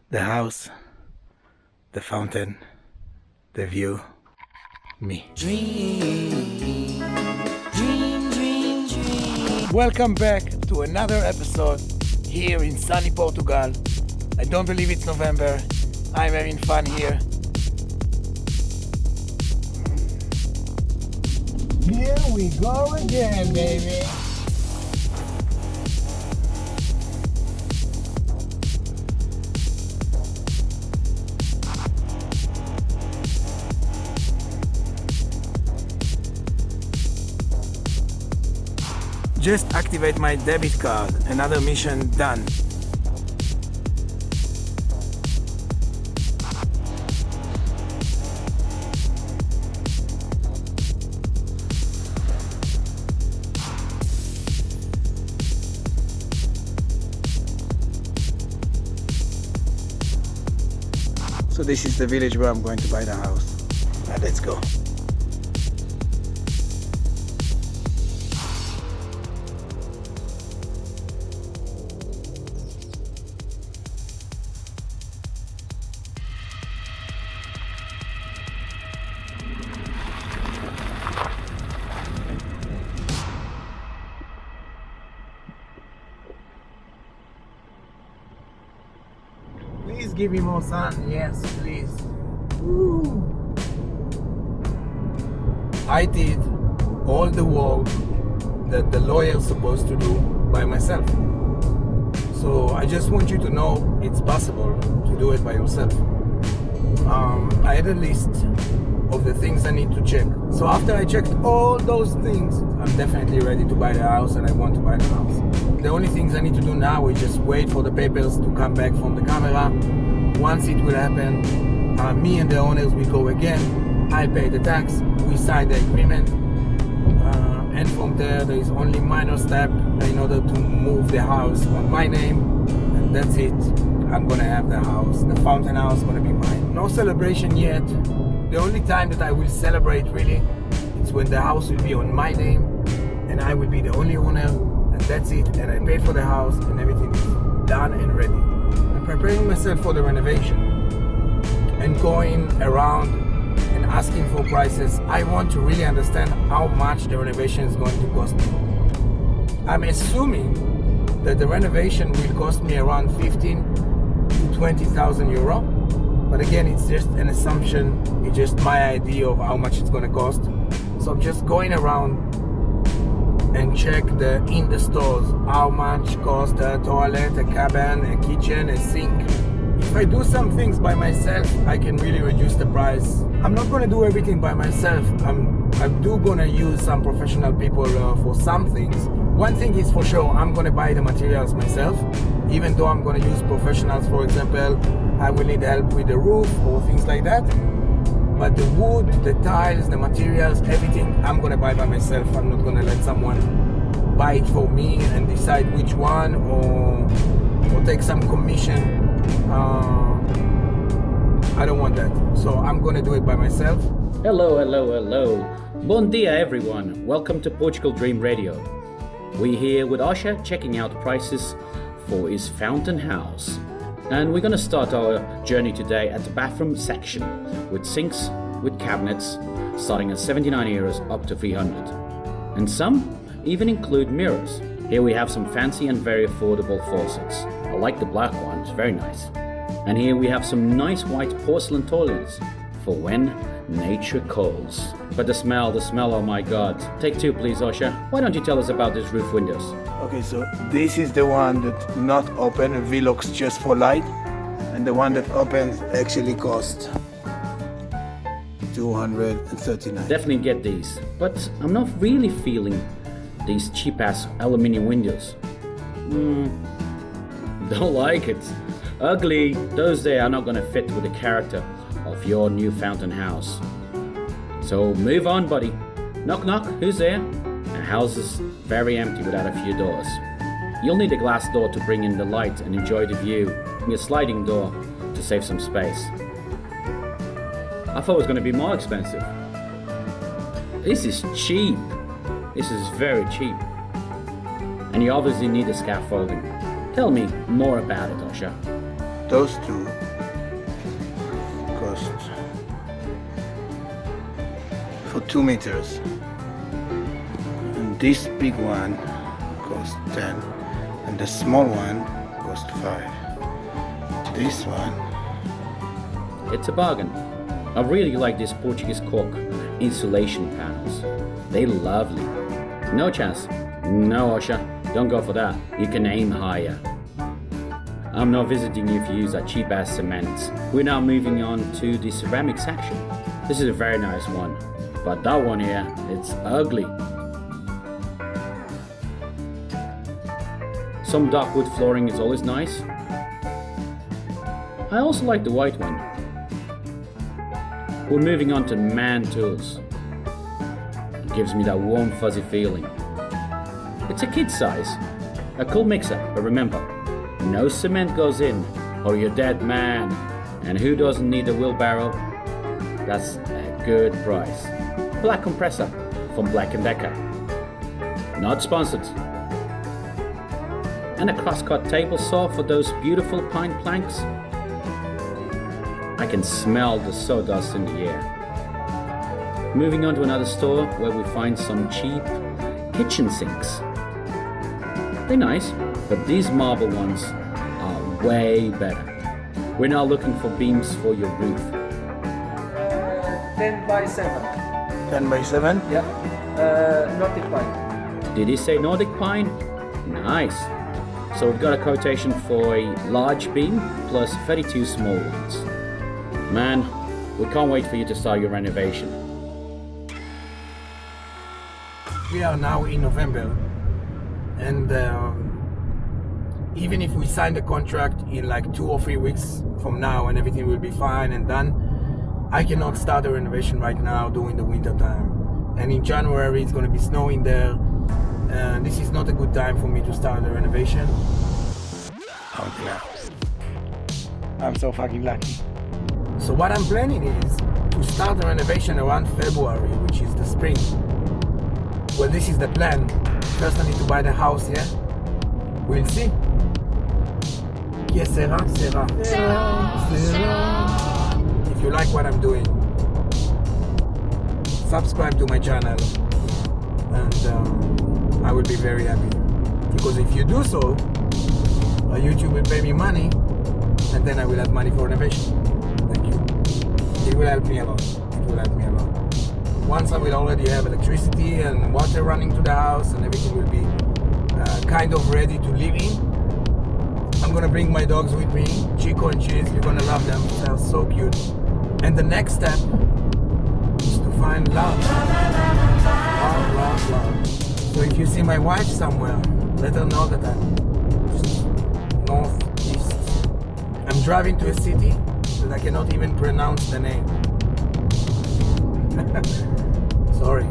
The house, the fountain, the view, me. Dream, dream, dream, dream. Welcome back to another episode here in sunny Portugal. I don't believe it's November. I'm having fun here. Here we go again, baby. Just activate my debit card. Another mission done. So this is the village where I'm going to buy the house. Now let's go. Please give me more sun. Yes, please. Woo. I did all the work that the lawyer's supposed to do by myself. So I just want you to know it's possible to do it by yourself. I had a list of the things I need to check. So after I checked all those things, I'm definitely ready to buy the house and I want to buy the house. The only things I need to do now is just wait for the papers to come back from the camera. Once it will happen, me and the owners will go again. I pay the tax, we sign the agreement, and from there is only minor step in order to move the house on my name, and that's it. I'm gonna have the house. The fountain house is gonna be mine. No celebration yet. The only time that I will celebrate really is when the house will be on my name and I will be the only owner, and that's it. And I pay for the house and everything is done and ready. I'm preparing myself for the renovation and going around and asking for prices. I want to really understand how much the renovation is going to cost me. I'm assuming that the renovation will cost me around 15 to 20,000 euro. But again, it's just an assumption. It's just my idea of how much it's gonna cost. So I'm just going around and check in the stores how much cost a toilet, a cabin, a kitchen, a sink. If I do some things by myself, I can really reduce the price. I'm not gonna do everything by myself. I'm gonna use some professional people for some things. One thing is for sure, I'm gonna buy the materials myself. Even though I'm gonna use professionals, for example, I will need help with the roof or things like that. But the wood, the tiles, the materials, everything, I'm gonna buy by myself. I'm not gonna let someone buy it for me and decide which one or take some commission. I don't want that. So I'm gonna do it by myself. Hello. Bon dia, everyone. Welcome to Portugal Dream Radio. We're here with Osher checking out prices for his fountain house. And we're going to start our journey today at the bathroom section with sinks, with cabinets, starting at 79 euros up to 300. And some even include mirrors. Here we have some fancy and very affordable faucets. I like the black one, it's very nice. And here we have some nice white porcelain toilets for when nature calls. But the smell, oh my god. Take two please, Osher. Why don't you tell us about these roof windows? Okay, so this is the one that not open, Velox just for light, and the one that opens actually cost 239. Definitely get these, but I'm not really feeling these cheap ass aluminium windows. Don't like it. Ugly. Those there are not gonna fit with the character of your new fountain house. So move on, buddy. Knock knock, who's there? The house is very empty without a few doors. You'll need a glass door to bring in the light and enjoy the view, and a sliding door to save some space. I thought it was going to be more expensive. This is cheap. This is very cheap. And you obviously need a scaffolding. Tell me more about it, Osher. those two cost for 2 meters, and this big one cost 10, and the small one cost 5. This one, It's a bargain. I really like these Portuguese cork insulation panels. They're lovely. No chance. No, Osher, don't go for that. You can aim higher. I'm not visiting you if you use that cheap ass cement. We're now moving on to the ceramic section. This is a very nice one, but that one here, it's ugly. Some dark wood flooring is always nice. I also like the white one. We're moving on to man tools. It gives me that warm fuzzy feeling. It's a kid size. A cool mixer, but remember, no cement goes in or you're dead man. And who doesn't need a wheelbarrow? That's a good price. Black compressor from Black & Decker. Not sponsored. And a cross-cut table saw for those beautiful pine planks. I can smell the sawdust in the air. Moving on to another store where we find some cheap kitchen sinks. They're nice, but these marble ones are way better. We're now looking for beams for your roof. 10 by 7. 10 by 7. Yeah. Nordic pine. Did he say Nordic pine? Nice. So we've got a quotation for a large beam plus 32 small ones. Man, we can't wait for you to start your renovation. We are now in November, and even if we sign the contract in like 2 or 3 weeks from now and everything will be fine and done, I cannot start the renovation right now during the winter time. And in January it's going to be snowing there, and this is not a good time for me to start the renovation. Oh yeah, I'm so fucking lucky. So what I'm planning is to start the renovation around February, which is the spring. Well, this is the plan. First I need to buy the house, yeah? We'll see. Que sera, sera. If you like what I'm doing, subscribe to my channel, and I will be very happy. Because if you do so, YouTube will pay me money, and then I will have money for renovation. Thank you. It will help me a lot. It will help me a lot. Once I will already have electricity and water running to the house, and everything will be kind of ready to live in, I'm gonna bring my dogs with me, Chico and Cheese. You're gonna love them. They're so cute. And the next step is to find love. Love, love, love. So if you see my wife somewhere, let her know that I'm just northeast. I'm driving to a city that I cannot even pronounce the name. Sorry.